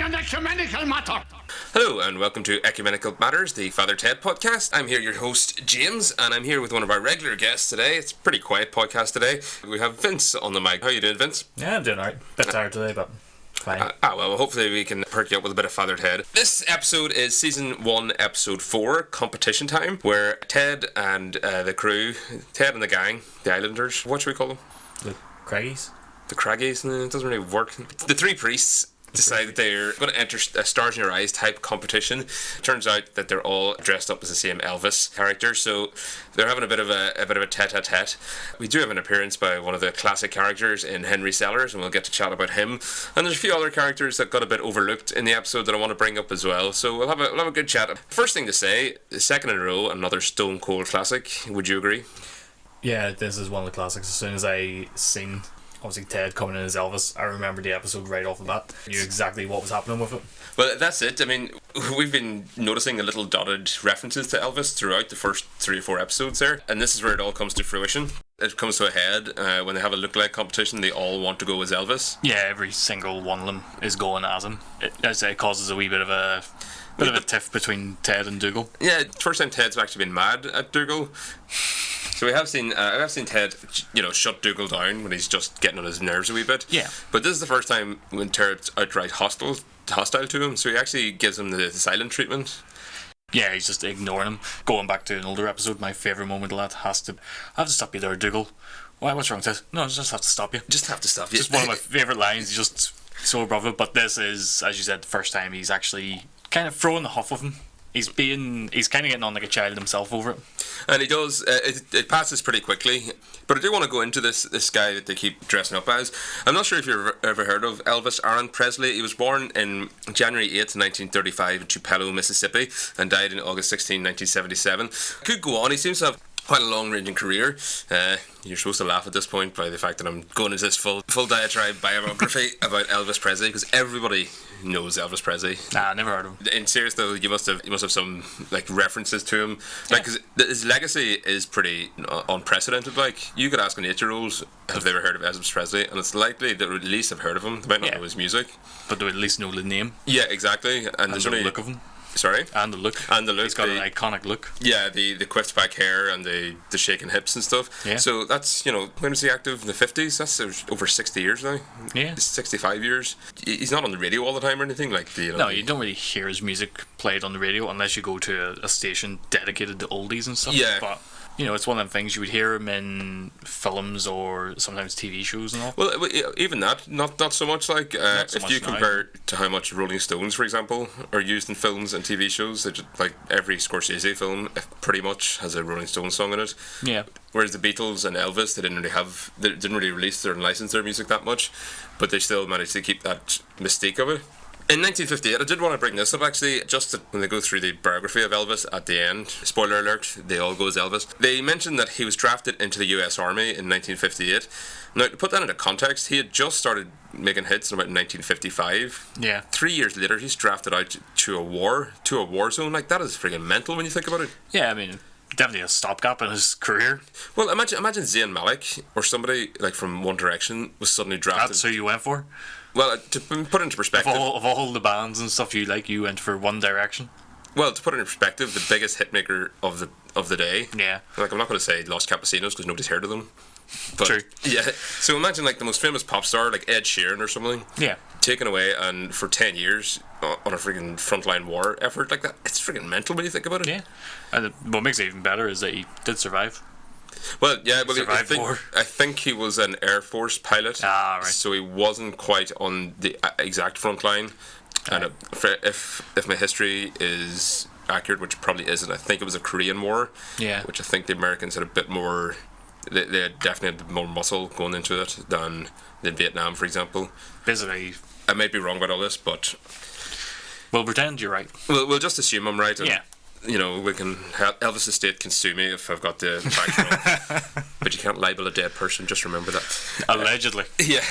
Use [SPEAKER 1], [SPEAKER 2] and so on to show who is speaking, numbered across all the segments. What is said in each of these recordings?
[SPEAKER 1] an ecumenical matter.
[SPEAKER 2] Hello and welcome to Ecumenical Matters, the Father Ted podcast. I'm here, your host James, and I'm here with one of our regular guests today. It's a pretty quiet podcast today. We have Vince on the mic. How you doing, Vince?
[SPEAKER 3] Yeah, I'm doing alright. Bit tired today, but fine.
[SPEAKER 2] Well, hopefully we can perk you up with a bit of Father Ted. This episode is season 1, episode 4, competition time, where Ted and the crew, Ted and the gang, the Islanders, what should we call them?
[SPEAKER 3] The Craggies?
[SPEAKER 2] The Craggies? No, it doesn't really work. The three priests decide that they're going to enter a Stars in Your Eyes type competition. Turns out that they're all dressed up as the same Elvis character, so they're having a bit of a tete-a-tete. We do have an appearance by one of the classic characters in Henry Sellers, and we'll get to chat about him. And there's a few other characters that got a bit overlooked in the episode that I want to bring up as well. So we'll have a good chat. First thing to say, second in a row, another Stone Cold classic. Would you agree?
[SPEAKER 3] Yeah, this is one of the classics. As soon as I seen obviously Ted coming in as Elvis, I remembered the episode right off the bat. I knew exactly what was happening with it.
[SPEAKER 2] Well, that's it. I mean, we've been noticing the little dotted references to Elvis throughout the first 3 or 4 episodes there, and this is where it all comes to fruition. It comes to a head when they have a look-alike competition. They all want to go as Elvis.
[SPEAKER 3] Yeah, every single one of them is going as him. I'd say it causes a wee bit of a tiff between Ted and Dougal.
[SPEAKER 2] Yeah, first time Ted's actually been mad at Dougal. So we have seen I've seen Ted, shut Dougal down when he's just getting on his nerves a wee bit.
[SPEAKER 3] Yeah.
[SPEAKER 2] But this is the first time when Ted's outright hostile to him. So he actually gives him the silent treatment.
[SPEAKER 3] Yeah, he's just ignoring him. Going back to an older episode, my favourite moment of that I have to stop you there, Dougal. Why? What's wrong, Ted? No, I just have to stop you.
[SPEAKER 2] Just have to stop you.
[SPEAKER 3] Just one of my favourite lines. He's just so above it. But this is, as you said, the first time he's actually kind of throwing the huff of him. He's kind of getting on like a child himself over it. And
[SPEAKER 2] he does. It passes pretty quickly. But I do want to go into this guy that they keep dressing up as. I'm not sure if you've ever heard of Elvis Aaron Presley. He was born in January 8th, 1935 in Tupelo, Mississippi, and died in August 16, 1977. Could go on. He seems to have quite a long-ranging career. You're supposed to laugh at this point by the fact that I'm going into this full diatribe biography about Elvis Presley, because everybody knows Elvis Presley.
[SPEAKER 3] Nah, I never heard of him.
[SPEAKER 2] In serious though, you must have some like references to him, like, cause his legacy is pretty unprecedented. Like, you could ask an 8-year-old have they ever heard of Elvis Presley, and it's likely they would at least have heard of him. They might not know his music,
[SPEAKER 3] but they would at least know the name.
[SPEAKER 2] Yeah, exactly. And there's
[SPEAKER 3] the
[SPEAKER 2] only
[SPEAKER 3] look of him.
[SPEAKER 2] Sorry?
[SPEAKER 3] And the look. He's got an iconic look. Yeah,
[SPEAKER 2] the quiffed back hair and the shaking hips and stuff.
[SPEAKER 3] Yeah.
[SPEAKER 2] So that's, when was he active? In the 50s? That's over 60 years now.
[SPEAKER 3] Yeah.
[SPEAKER 2] 65 years. He's not on the radio all the time or anything.
[SPEAKER 3] No, you don't really hear his music played on the radio unless you go to a station dedicated to oldies and stuff.
[SPEAKER 2] Yeah.
[SPEAKER 3] But it's one of them things you would hear him in films or sometimes TV shows and all.
[SPEAKER 2] Well, even that, not so much. Like, if you compare to how much Rolling Stones, for example, are used in films and TV shows, like every Scorsese film pretty much has a Rolling Stones song in it.
[SPEAKER 3] Yeah.
[SPEAKER 2] Whereas the Beatles and Elvis, they didn't really release or license their music that much, but they still managed to keep that mystique of it. In 1958, I did want to bring this up actually, just when they go through the biography of Elvis at the end, spoiler alert, they all go as Elvis. They mentioned that he was drafted into the US Army in 1958. Now, to put that into context, he had just started making hits in about 1955.
[SPEAKER 3] Yeah.
[SPEAKER 2] 3 years later, he's drafted out to a war zone. Like, that is freaking mental when you think about it.
[SPEAKER 3] Yeah, I mean, definitely a stopgap in his career.
[SPEAKER 2] Well, imagine Zayn Malik or somebody like from One Direction was suddenly drafted.
[SPEAKER 3] That's who you went for?
[SPEAKER 2] Well, to put into perspective,
[SPEAKER 3] of all the bands and stuff you went for One Direction.
[SPEAKER 2] Well, to put it in perspective, the biggest hitmaker of the day.
[SPEAKER 3] Yeah.
[SPEAKER 2] Like, I'm not going to say Los Campesinos because nobody's heard of them. But,
[SPEAKER 3] true.
[SPEAKER 2] Yeah. So imagine like the most famous pop star like Ed Sheeran or something.
[SPEAKER 3] Yeah.
[SPEAKER 2] Taken away and for 10 years on a freaking frontline war effort like that. It's freaking mental when you think about it.
[SPEAKER 3] Yeah. And what makes it even better is that he did survive.
[SPEAKER 2] Well, yeah, but
[SPEAKER 3] I
[SPEAKER 2] think he was an Air Force pilot.
[SPEAKER 3] Ah, right.
[SPEAKER 2] So he wasn't quite on the exact front line.
[SPEAKER 3] Right.
[SPEAKER 2] And if my history is accurate, which probably isn't, I think it was a Korean War.
[SPEAKER 3] Yeah.
[SPEAKER 2] Which I think the Americans had a bit more. They definitely had a bit more muscle going into it than Vietnam, for example.
[SPEAKER 3] Basically,
[SPEAKER 2] I might be wrong about all this, but
[SPEAKER 3] we'll pretend you're right.
[SPEAKER 2] We'll just assume I'm right. And,
[SPEAKER 3] yeah.
[SPEAKER 2] We can. Elvis Estate can sue me if I've got the facts wrong. But you can't libel a dead person. Just remember that.
[SPEAKER 3] Allegedly.
[SPEAKER 2] Yeah.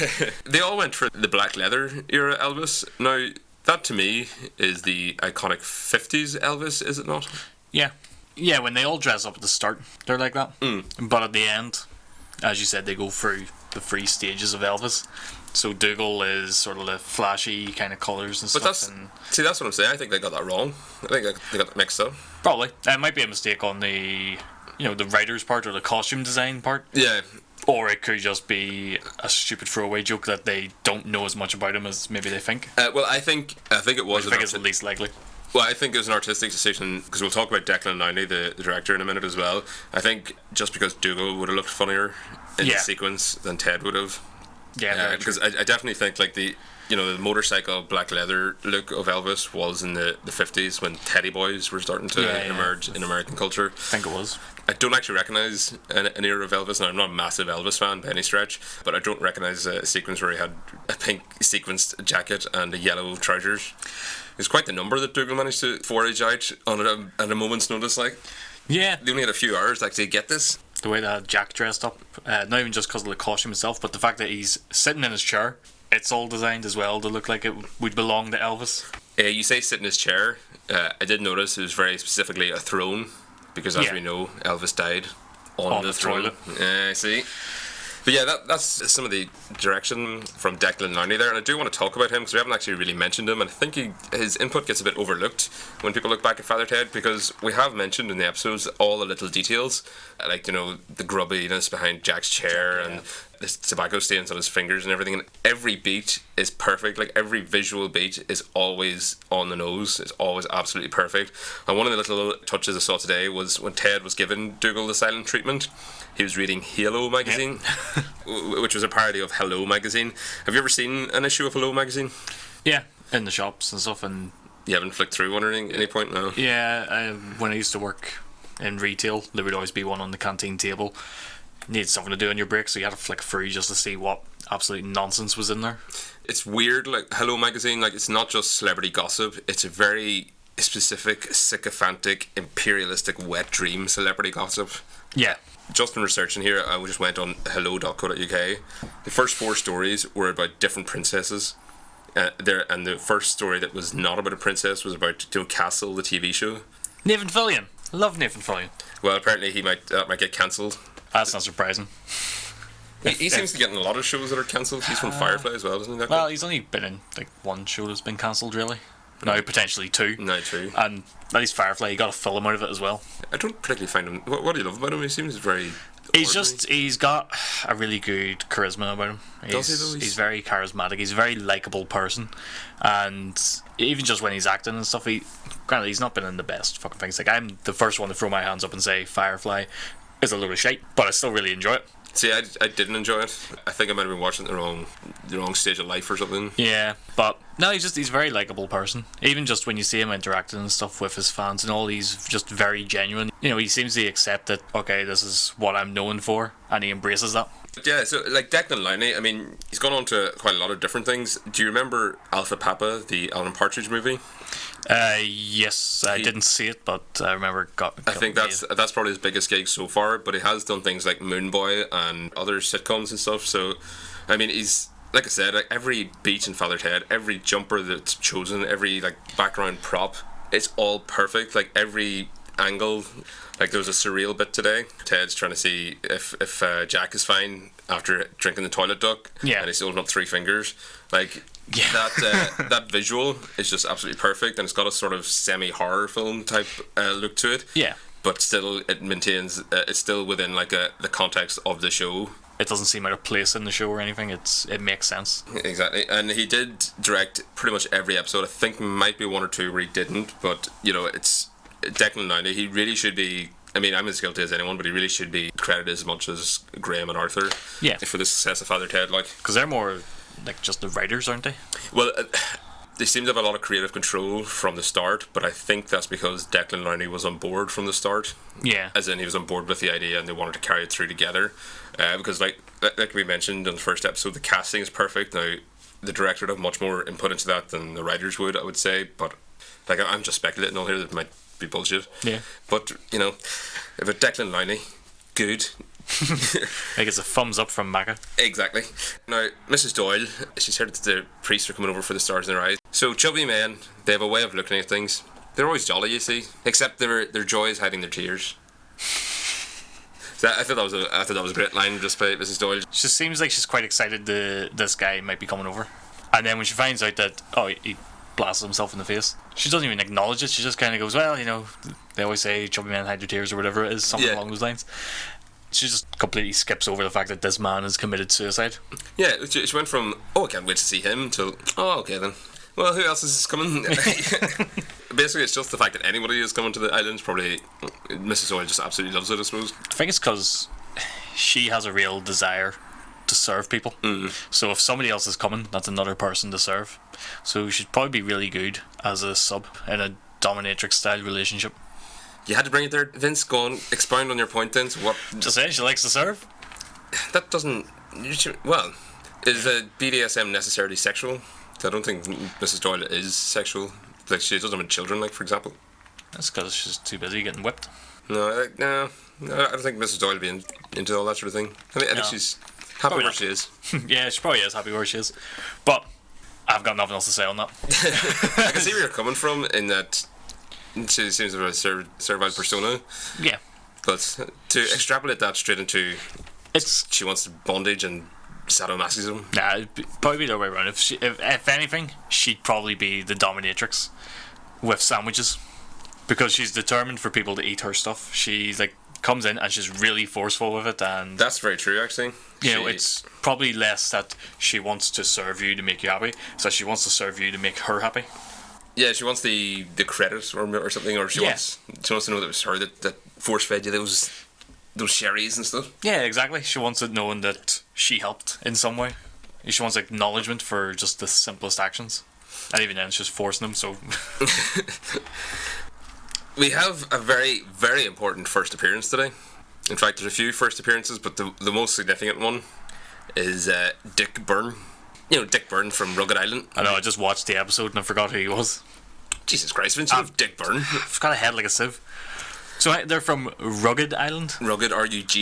[SPEAKER 2] They all went for the black leather era Elvis. Now, that to me is the iconic 50s Elvis, is it not?
[SPEAKER 3] Yeah. Yeah, when they all dress up at the start, they're like that. But at the end, as you said, they go through the three stages of Elvis. So Dougal is sort of the flashy kind of colours and
[SPEAKER 2] But
[SPEAKER 3] stuff.
[SPEAKER 2] that's what I'm saying. I think they got that wrong. I think they got that mixed up.
[SPEAKER 3] Probably. It might be a mistake on the the writer's part or the costume design part.
[SPEAKER 2] Yeah.
[SPEAKER 3] Or it could just be a stupid throwaway joke that they don't know as much about him as maybe they think.
[SPEAKER 2] Well, I think it was.
[SPEAKER 3] I think it's the least likely.
[SPEAKER 2] Well, I think it was an artistic decision, because we'll talk about Declan Lowney, the director, in a minute as well. I think just because Dougal would have looked funnier in the sequence than Ted would have.
[SPEAKER 3] Yeah,
[SPEAKER 2] because I definitely think like the motorcycle black leather look of Elvis was in the 50s when Teddy Boys were starting to emerge in American culture.
[SPEAKER 3] I think it was.
[SPEAKER 2] I don't actually recognise an era of Elvis, and I'm not a massive Elvis fan by any stretch, but I don't recognise a sequence where he had a pink sequenced jacket and a yellow trousers. It's quite the number that Dougal managed to forage out on at a moment's notice. Like,
[SPEAKER 3] yeah,
[SPEAKER 2] they only had a few hours to actually get this.
[SPEAKER 3] The way that Jack dressed up, not even just because of the costume itself, but the fact that he's sitting in his chair. It's all designed as well to look like it would belong to Elvis.
[SPEAKER 2] You say sit in his chair. I did notice it was very specifically a throne, because as we know, Elvis died on the throne. See? But yeah, that's some of the direction from Declan Lowney there, and I do want to talk about him because we haven't actually really mentioned him, and I think his input gets a bit overlooked when people look back at Father Ted, because we have mentioned in the episodes all the little details, like the grubbiness behind Jack's chair and the tobacco stains on his fingers and everything, and every beat is perfect. Like, every visual beat is always on the nose. It's always absolutely perfect. And one of the little touches I saw today was when Ted was giving Dougal the silent treatment. He was reading Halo magazine, which was a parody of Hello magazine. Have you ever seen an issue of Hello magazine?
[SPEAKER 3] Yeah, in the shops and stuff. And
[SPEAKER 2] you haven't flicked through one or any point? No.
[SPEAKER 3] Yeah, when I used to work in retail, there would always be one on the canteen table. Needed something to do on your break, so you had to flick through just to see what absolute nonsense was in there. It's
[SPEAKER 2] weird, like Hello magazine, like, it's not just celebrity gossip, it's a very specific, sycophantic, imperialistic, wet dream celebrity gossip.
[SPEAKER 3] Yeah.
[SPEAKER 2] Just in researching here, I just went on hello.co.uk. The first 4 stories were about different princesses. And the first story that was not about a princess was about Castle, the TV show.
[SPEAKER 3] Nathan Fillion. I love Nathan Fillion.
[SPEAKER 2] Well, apparently he might get cancelled.
[SPEAKER 3] That's not surprising.
[SPEAKER 2] He seems to get in a lot of shows that are cancelled. He's from Firefly as well, isn't he?
[SPEAKER 3] Well, he's only been in like one show that's been cancelled, really. Now potentially 2.
[SPEAKER 2] Now 2.
[SPEAKER 3] And at least Firefly, he got a film out of it as well.
[SPEAKER 2] I don't particularly find him. What do you love about him? He seems very.
[SPEAKER 3] He's got a really good charisma about him.
[SPEAKER 2] Does he though?
[SPEAKER 3] He's very charismatic. He's a very likable person, and even just when he's acting and stuff, granted he's not been in the best fucking things. Like, I'm the first one to throw my hands up and say Firefly is a load of shite, but I still really enjoy it.
[SPEAKER 2] See, I didn't enjoy it. I think I might have been watching the wrong stage of life or something.
[SPEAKER 3] Yeah, but no, he's a very likable person. Even just when you see him interacting and stuff with his fans and all, he's just very genuine. He seems to accept that, okay, this is what I'm known for, and he embraces that.
[SPEAKER 2] Yeah, so like Declan Lowney, I mean, he's gone on to quite a lot of different things. Do you remember Alpha Papa, the Alan Partridge movie?
[SPEAKER 3] Yes, I didn't see it, but I remember
[SPEAKER 2] I think that's probably his biggest gig so far, but he has done things like Moon Boy and other sitcoms and stuff. So, I mean, he's, like I said, like, every beat in Father Ted, every jumper that's chosen, every like background prop, it's all perfect. Like, every angle. Like, there was a surreal bit today. Ted's trying to see if Jack is fine after drinking the toilet duck.
[SPEAKER 3] Yeah.
[SPEAKER 2] And he's holding up 3 fingers. Like, that visual is just absolutely perfect, and it's got a sort of semi-horror film type look to it.
[SPEAKER 3] Yeah.
[SPEAKER 2] But still, it maintains. It's still within like the context of the show.
[SPEAKER 3] It doesn't seem out of place in the show or anything. It makes sense.
[SPEAKER 2] Exactly, and he did direct pretty much every episode. I think might be 1 or 2 where he didn't, but it's Declan Lowney. He really should be. I mean, I'm as guilty as anyone, but he really should be credited as much as Graham and Arthur.
[SPEAKER 3] Yeah.
[SPEAKER 2] For the success of Father Ted, like,
[SPEAKER 3] because they're more like just the writers, aren't they?
[SPEAKER 2] Well, they seem to have a lot of creative control from the start, but I think that's because Declan Lowney was on board from the start.
[SPEAKER 3] Yeah.
[SPEAKER 2] As in, he was on board with the idea and they wanted to carry it through together. Because like we mentioned in the first episode, the casting is perfect. Now, the director would have much more input into that than the writers would, I would say, but like, I'm just speculating all here that it might be bullshit.
[SPEAKER 3] Yeah.
[SPEAKER 2] But, if it's Declan Lowney, good.
[SPEAKER 3] Like, it's a thumbs up from Macca.
[SPEAKER 2] Exactly. Now, Mrs Doyle, she's heard that the priests are coming over for the stars in their eyes. So chubby men, they have a way of looking at things. They're always jolly, you see. Except their joy is hiding their tears. So I thought that was a great line just by Mrs Doyle.
[SPEAKER 3] She seems like she's quite excited that this guy might be coming over. And then when she finds out that, he blasted himself in the face, she doesn't even acknowledge it. She just kind of goes, well, they always say chubby men hide their tears or whatever it is, something along those lines. She just completely skips over the fact that this man has committed suicide.
[SPEAKER 2] Yeah, she went from, I can't wait to see him, to, okay then. Well, who else is coming? Basically, it's just the fact that anybody is coming to the island. Probably Mrs. Doyle just absolutely loves it, I suppose.
[SPEAKER 3] I think it's because she has a real desire to serve people. So if somebody else is coming, that's another person to serve. So she'd probably be really good as a sub in a dominatrix style relationship.
[SPEAKER 2] You had to bring it there, Vince. Go on, expound on your point then. So what?
[SPEAKER 3] Just saying, she likes to serve.
[SPEAKER 2] That doesn't. Well, is BDSM necessarily sexual? I don't think Mrs. Doyle is sexual. Like, she doesn't have children, like, for example.
[SPEAKER 3] That's because she's too busy getting whipped.
[SPEAKER 2] No, I don't think Mrs. Doyle would be into all that sort of thing. I think she's happy
[SPEAKER 3] Probably
[SPEAKER 2] where
[SPEAKER 3] not.
[SPEAKER 2] she is.
[SPEAKER 3] Yeah, she probably is happy where she is. But I've got nothing else to say on that.
[SPEAKER 2] I can see where you're coming from in that she seems to have a servile persona. Yeah. But to extrapolate that straight into she wants bondage and sadomasochism.
[SPEAKER 3] Nah, it'd probably be the other way around. If anything, she'd probably be the dominatrix with sandwiches, because she's determined for people to eat her stuff. She's like comes in and she's really forceful with it, and
[SPEAKER 2] that's very true actually.
[SPEAKER 3] It's probably less that she wants to serve you to make you happy, so she wants to serve you to make her happy.
[SPEAKER 2] Yeah, she wants the credit or something, or she wants to know that it was her that force fed you those sherries and stuff. Yeah,
[SPEAKER 3] exactly. She wants it knowing that she helped in some way. She wants acknowledgement for just the simplest actions. And even then, it's just forcing them, so...
[SPEAKER 2] We have a very, very important first appearance today. In fact, there's a few first appearances, but the most significant one is Dick Byrne. Dick Byrne from Rugged Island.
[SPEAKER 3] I know, I just watched the episode and I forgot who he was.
[SPEAKER 2] Jesus Christ, Vince, you have Dick Byrne.
[SPEAKER 3] I've got a head like a sieve. So they're from Rugged Island?
[SPEAKER 2] Rugged, Rugged.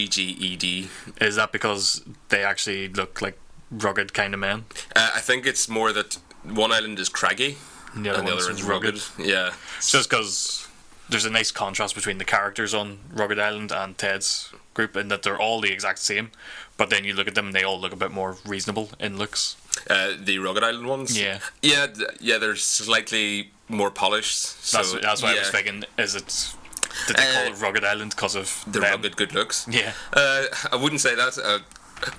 [SPEAKER 3] Is that because they actually look like rugged kind of men?
[SPEAKER 2] I think it's more that one island is craggy
[SPEAKER 3] and the other is rugged.
[SPEAKER 2] Yeah.
[SPEAKER 3] It's just because there's a nice contrast between the characters on Rugged Island and Ted's group, in that they're all the exact same, but then you look at them and they all look a bit more reasonable in looks.
[SPEAKER 2] The Rugged Island ones?
[SPEAKER 3] Yeah.
[SPEAKER 2] Yeah, they're slightly more polished. So
[SPEAKER 3] that's why I was thinking, did they call it Rugged Island because of
[SPEAKER 2] the rugged good looks?
[SPEAKER 3] Yeah.
[SPEAKER 2] I wouldn't say that.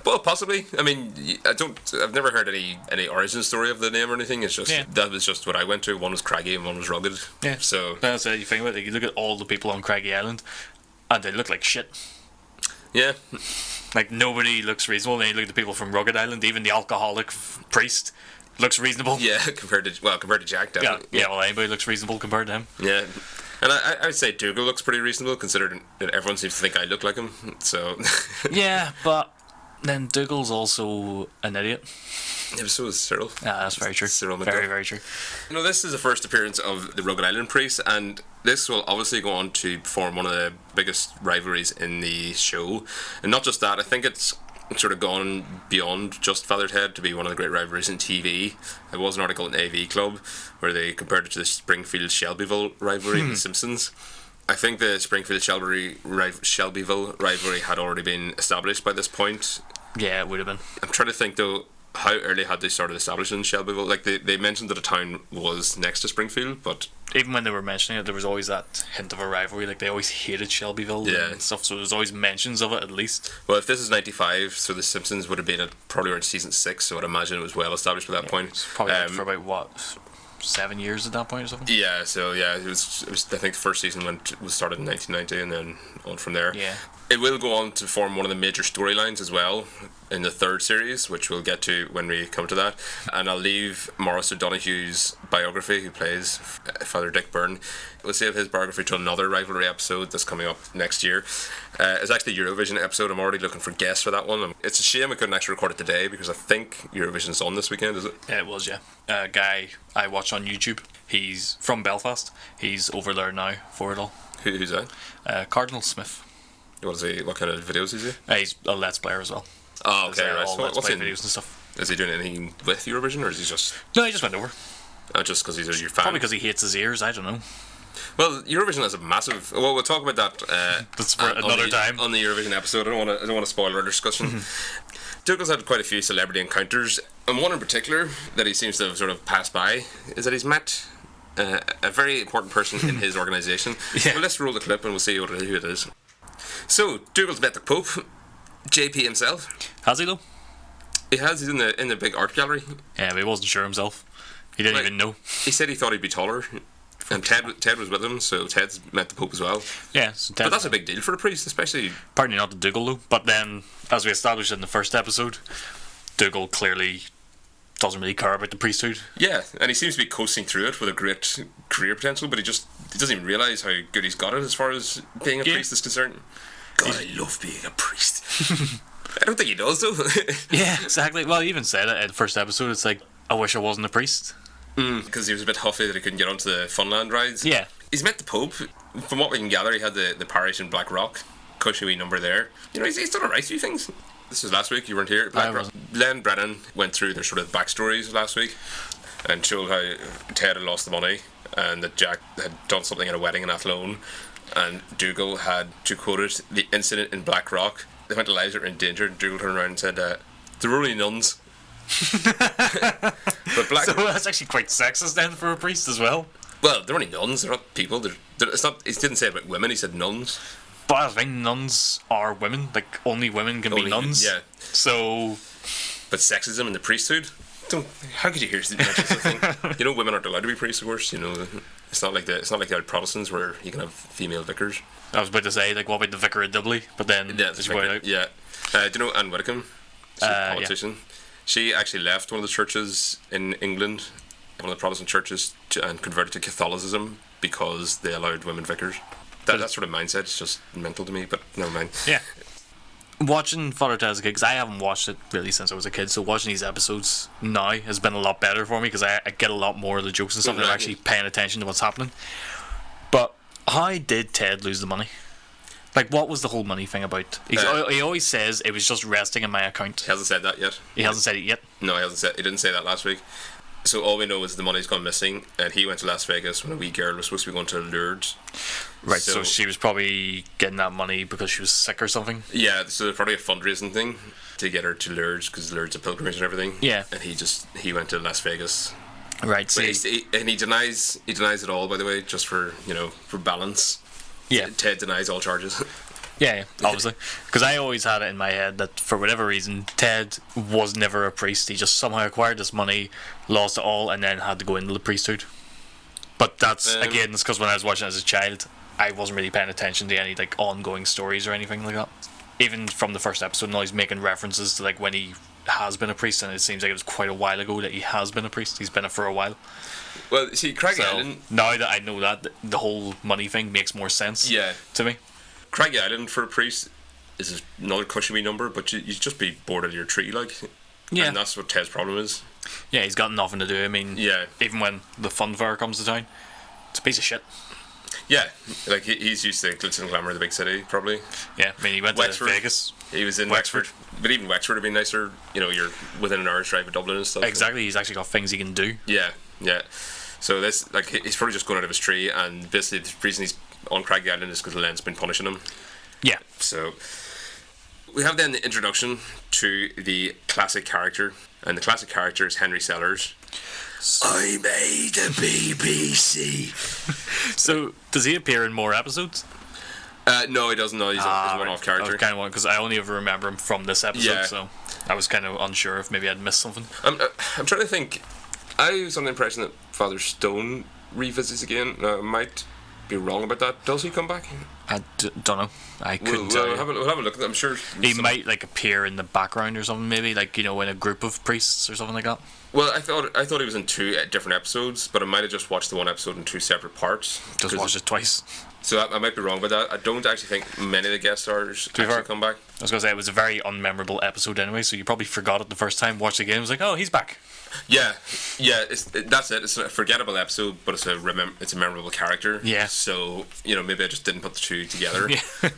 [SPEAKER 2] Well, possibly. I mean, I've never heard any origin story of the name or anything. It's just that was just what I went to. One was craggy and one was rugged.
[SPEAKER 3] Yeah.
[SPEAKER 2] So
[SPEAKER 3] that's it. You think about it. You look at all the people on Craggy Island, and they look like shit.
[SPEAKER 2] Yeah.
[SPEAKER 3] Like, nobody looks reasonable. And then you look at the people from Rugged Island. Even the alcoholic priest looks reasonable.
[SPEAKER 2] Yeah, compared to Jack, definitely.
[SPEAKER 3] Yeah. Well, anybody looks reasonable compared to him.
[SPEAKER 2] Yeah. And I would say Dougal looks pretty reasonable, considering that everyone seems to think I look like him. So.
[SPEAKER 3] Yeah, but then Dougal's also an idiot.
[SPEAKER 2] Yeah, but so is Cyril.
[SPEAKER 3] Yeah, that's very true.
[SPEAKER 2] Cyril McDuff.
[SPEAKER 3] Very, very true.
[SPEAKER 2] This is the first appearance of the Rugged Island priest, and this will obviously go on to form one of the biggest rivalries in the show. And not just that, I think it's sort of gone beyond just Father Ted to be one of the great rivalries in TV. There was an article in AV Club where they compared it to the Springfield-Shelbyville rivalry in The Simpsons. I think the Springfield-Shelbyville rivalry had already been established by this point.
[SPEAKER 3] Yeah, it would have been.
[SPEAKER 2] I'm trying to think though, how early had they started establishing Shelbyville? Like they mentioned that the town was next to Springfield, but
[SPEAKER 3] even when they were mentioning it, there was always that hint of a rivalry. Like, they always hated Shelbyville and stuff, so there's always mentions of it at least.
[SPEAKER 2] Well, if this is 95, so The Simpsons would have been at probably around season 6, so I'd imagine it was well established by that point.
[SPEAKER 3] Probably for about 7 years at that point or something.
[SPEAKER 2] Yeah, so it was I think the first season was started in 1990 and then on from there.
[SPEAKER 3] Yeah.
[SPEAKER 2] It will go on to form one of the major storylines as well in the third series, which we'll get to when we come to that. And I'll leave Maurice O'Donoghue's biography, who plays Father Dick Byrne. We'll save his biography to another rivalry episode that's coming up next year. It's actually a Eurovision episode. I'm already looking for guests for that one. It's a shame we couldn't actually record it today because I think Eurovision's on this weekend, is it?
[SPEAKER 3] Yeah, it was, yeah. A guy I watch on YouTube. He's from Belfast. He's over there now for it all.
[SPEAKER 2] Who's that?
[SPEAKER 3] Cardinal Smith.
[SPEAKER 2] What is he? What kind of videos is he?
[SPEAKER 3] He's a Let's Player as well.
[SPEAKER 2] Oh, okay, right.
[SPEAKER 3] All Let's Play videos and stuff.
[SPEAKER 2] Is he doing anything with Eurovision, or is he just...
[SPEAKER 3] No, he just went over.
[SPEAKER 2] Just because he's your fan?
[SPEAKER 3] Probably because he hates his ears, I don't know.
[SPEAKER 2] Well, Eurovision is a massive. Well, we'll talk about that.
[SPEAKER 3] That's for another time
[SPEAKER 2] on the Eurovision episode. I don't want to spoil our discussion. Dougal's had quite a few celebrity encounters, and one in particular that he seems to have sort of passed by is that he's met a very important person in his organisation.
[SPEAKER 3] Yeah.
[SPEAKER 2] Well, let's roll the clip and we'll see who it is. So, Dougal's met the Pope, JP himself.
[SPEAKER 3] Has he though?
[SPEAKER 2] He has. He's in the big art gallery.
[SPEAKER 3] Yeah, but he wasn't sure himself. He didn't even know.
[SPEAKER 2] He said he thought he'd be taller. And Ted was with him, so Ted's met the Pope as well.
[SPEAKER 3] Yeah, so
[SPEAKER 2] but that's a big deal for a priest, especially.
[SPEAKER 3] Apparently not to Dougal though. But then, as we established in the first episode, Dougal clearly doesn't really care about the priesthood.
[SPEAKER 2] Yeah, and he seems to be coasting through it with a great career potential, but he doesn't even realise how good he's got it as far as being a priest is concerned. God, I love being a priest. I don't think he does though.
[SPEAKER 3] Yeah, exactly. Well, he even said it in the first episode. It's like, I wish I wasn't a priest.
[SPEAKER 2] Because he was a bit huffy that he couldn't get onto the Funland rides.
[SPEAKER 3] Yeah.
[SPEAKER 2] He's met the Pope. From what we can gather, he had the parish in Black Rock. Cushy wee number there. You know, he's done a right few things. This was last week, you weren't here at Black Rock. Len Brennan went through their sort of backstories last week and showed how Ted had lost the money and that Jack had done something at a wedding in Athlone, and Dougal had, to quote it, the incident in Black Rock. They went to lives that were in danger, and Dougal turned around and said, there were only nuns. But
[SPEAKER 3] so that's actually quite sexist then for a priest as well.
[SPEAKER 2] Well, they're only nuns. They're not people. It's not. He didn't say about women. He said nuns.
[SPEAKER 3] But I think nuns are women. Like only women can be nuns.
[SPEAKER 2] Yeah.
[SPEAKER 3] So.
[SPEAKER 2] But sexism in the priesthood. How could you hear such a thing? You know, women aren't allowed to be priests, of course. You know, it's not like the old Protestants where you can have female vicars.
[SPEAKER 3] I was about to say, like, what about the Vicar of Dibley? But then
[SPEAKER 2] yeah, do you know Anne Widdecombe? She's a politician. Yeah. She actually left one of the churches in England, one of the Protestant churches, and converted to Catholicism because they allowed women vicars. That sort of mindset is just mental to me, but never mind.
[SPEAKER 3] Yeah. Watching Father Ted as a kid, because I haven't watched it really since I was a kid, so watching these episodes now has been a lot better for me because I get a lot more of the jokes and stuff, and I'm actually paying attention to what's happening. But how did Ted lose the money? Like, what was the whole money thing about? He always says it was just resting in my account.
[SPEAKER 2] He hasn't said that yet.
[SPEAKER 3] He hasn't said it yet?
[SPEAKER 2] No, he didn't say that last week. So all we know is the money's gone missing, and he went to Las Vegas when a wee girl was supposed to be going to Lourdes.
[SPEAKER 3] Right, so she was probably getting that money because she was sick or something?
[SPEAKER 2] Yeah, so there's probably a fundraising thing to get her to Lourdes, because Lourdes is a pilgrimage and everything.
[SPEAKER 3] Yeah.
[SPEAKER 2] And he went to Las Vegas.
[SPEAKER 3] Right, so
[SPEAKER 2] he denies it all, by the way, just for balance.
[SPEAKER 3] Yeah.
[SPEAKER 2] Ted denies all charges.
[SPEAKER 3] Yeah, obviously. Because I always had it in my head that for whatever reason, Ted was never a priest. He just somehow acquired this money, lost it all, and then had to go into the priesthood. But that's, again, it's because when I was watching it as a child, I wasn't really paying attention to any like ongoing stories or anything like that. Even from the first episode, now he's making references to like when he has been a priest, and it seems like it was quite a while ago that he has been a priest. He's been it for a while.
[SPEAKER 2] Well, see, Craggy Island...
[SPEAKER 3] Now that I know that, the whole money thing makes more sense to me.
[SPEAKER 2] Craggy Island for a priest is another cushy number, but you'd just be bored of your tree, like. Yeah. And that's what Ted's problem is.
[SPEAKER 3] Yeah, he's got nothing to do. I mean, even when the fun fair comes to town, it's a piece of shit.
[SPEAKER 2] Yeah, like he's used to the glitz and glamour of the big city, probably.
[SPEAKER 3] Yeah, I mean, he went
[SPEAKER 2] Wexford,
[SPEAKER 3] to Vegas.
[SPEAKER 2] He was in Wexford. But even Wexford would be nicer. You know, you're within an hour's drive of Dublin and stuff.
[SPEAKER 3] Exactly, he's actually got things he can do.
[SPEAKER 2] Yeah. So this, like, he's probably just going out of his tree, and basically the reason he's on Craggy Island is because Len's been punishing him.
[SPEAKER 3] Yeah.
[SPEAKER 2] So we have then the introduction to the classic character, and the classic character is Henry Sellers. I made the BBC.
[SPEAKER 3] So does he appear in more episodes?
[SPEAKER 2] No, he doesn't. No, he's a one-off character.
[SPEAKER 3] Kind of because I only ever remember him from this episode, so I was kind of unsure if maybe I'd missed something.
[SPEAKER 2] I'm trying to think. I was under the impression that Father Stone revisits again. Now, I might be wrong about that. Does he come back?
[SPEAKER 3] I don't know. I couldn't tell you.
[SPEAKER 2] We'll have a look at that. I'm sure
[SPEAKER 3] he might like appear in the background or something, maybe like, you know, in a group of priests or something like that.
[SPEAKER 2] Well, I thought he was in two different episodes, but I might have just watched the one episode in two separate parts.
[SPEAKER 3] Just watched it twice.
[SPEAKER 2] So I might be wrong about that. I don't actually think many of the guest stars actually come back.
[SPEAKER 3] I was going to say, it was a very unmemorable episode anyway, so you probably forgot it the first time, watched the game, was like, oh, he's back.
[SPEAKER 2] Yeah, that's it. It's a forgettable episode, but it's a memorable character.
[SPEAKER 3] Yeah.
[SPEAKER 2] So, you know, maybe I just didn't put the two together.
[SPEAKER 3] Yeah.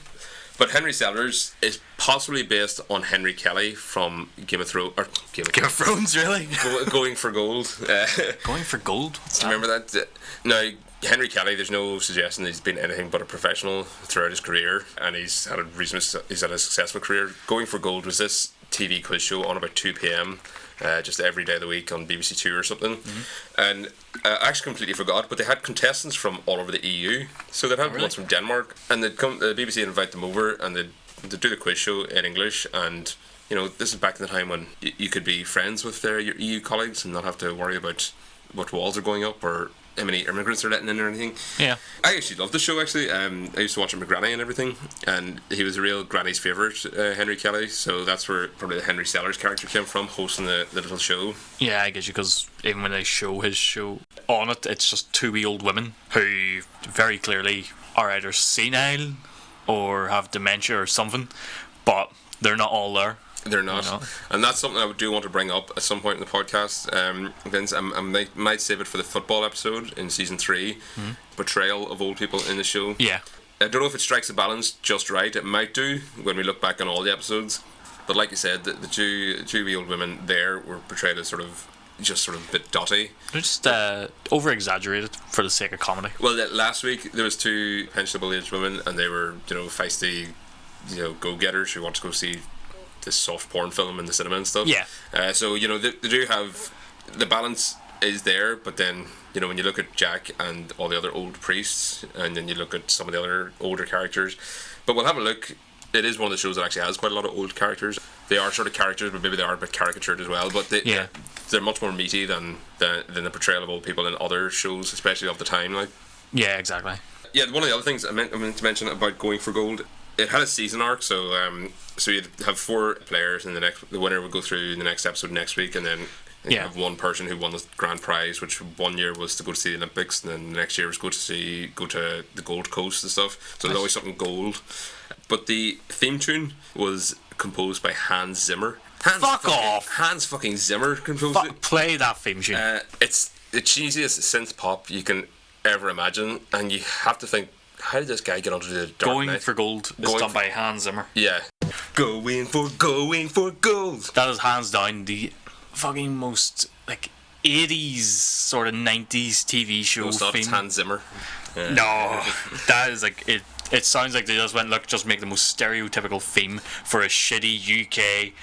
[SPEAKER 2] But Henry Sellers is possibly based on Henry Kelly from Game of Thrones. Or
[SPEAKER 3] Game of Thrones, really?
[SPEAKER 2] Going for Gold.
[SPEAKER 3] Going for Gold?
[SPEAKER 2] Do you remember that? Now, Henry Kelly, there's no suggestion that he's been anything but a professional throughout his career, and he's had a successful career. Going for Gold was this TV quiz show on about 2 p.m. Just every day of the week on BBC Two or something. And I actually completely forgot, but they had contestants from all over the EU. So they'd have ones from Denmark, and they'd come. The BBC would invite them over, and they'd do the quiz show in English. And this is back in the time when you could be friends with your EU colleagues and not have to worry about what walls are going up or how many immigrants are letting in or anything.
[SPEAKER 3] Yeah.
[SPEAKER 2] I actually loved the show, actually. I used to watch it with Granny and everything, and he was a real Granny's favourite, Henry Kelly, so that's where probably the Henry Sellers character came from, hosting the little show.
[SPEAKER 3] Yeah, I guess you, because even when they show his show on it, it's just two wee old women who very clearly are either senile or have dementia or something, but they're not all there.
[SPEAKER 2] They're not. And that's something I do want to bring up at some point in the podcast. Vince, I might save it for the football episode in season 3. Portrayal of old people in the show.
[SPEAKER 3] Yeah.
[SPEAKER 2] I don't know if it strikes the balance just right. It might do when we look back on all the episodes. But like you said, the two wee old women there were portrayed as sort of a bit dotty.
[SPEAKER 3] They're just over-exaggerated for the sake of comedy.
[SPEAKER 2] Well, last week there was 2 pensionable aged women, and they were, feisty, go-getters who want to go see this soft porn film in the cinema and stuff.
[SPEAKER 3] Yeah.
[SPEAKER 2] So they do have, the balance is there, but then when you look at Jack and all the other old priests, and then you look at some of the other older characters, but we'll have a look. It is one of the shows that actually has quite a lot of old characters. They are sort of characters, but maybe they are a bit caricatured as well. But they're much more meaty than the portrayal of old people in other shows, especially of the time. Like. Yeah,
[SPEAKER 3] exactly.
[SPEAKER 2] Yeah, one of the other things I meant to mention about Going for Gold, it had a season arc, so you'd have 4 players, and the winner would go through the next episode next week, and then you have one person who won the grand prize, which one year was to go to see the Olympics, and then the next year was go to the Gold Coast and stuff. So there's always something gold. But the theme tune was composed by Hans Zimmer.
[SPEAKER 3] Fuck off!
[SPEAKER 2] Hans fucking Zimmer composed it.
[SPEAKER 3] Play that theme tune.
[SPEAKER 2] It's the cheesiest synth pop you can ever imagine, and you have to think, how did this guy get onto the dark
[SPEAKER 3] Going
[SPEAKER 2] night?
[SPEAKER 3] for Gold is done by Hans Zimmer.
[SPEAKER 2] Yeah. Going for gold.
[SPEAKER 3] That is hands down the fucking most 80s sort of 90s TV show theme.
[SPEAKER 2] It's Hans Zimmer.
[SPEAKER 3] No, that is it sounds like they just went, look, just make the most stereotypical theme for a shitty UK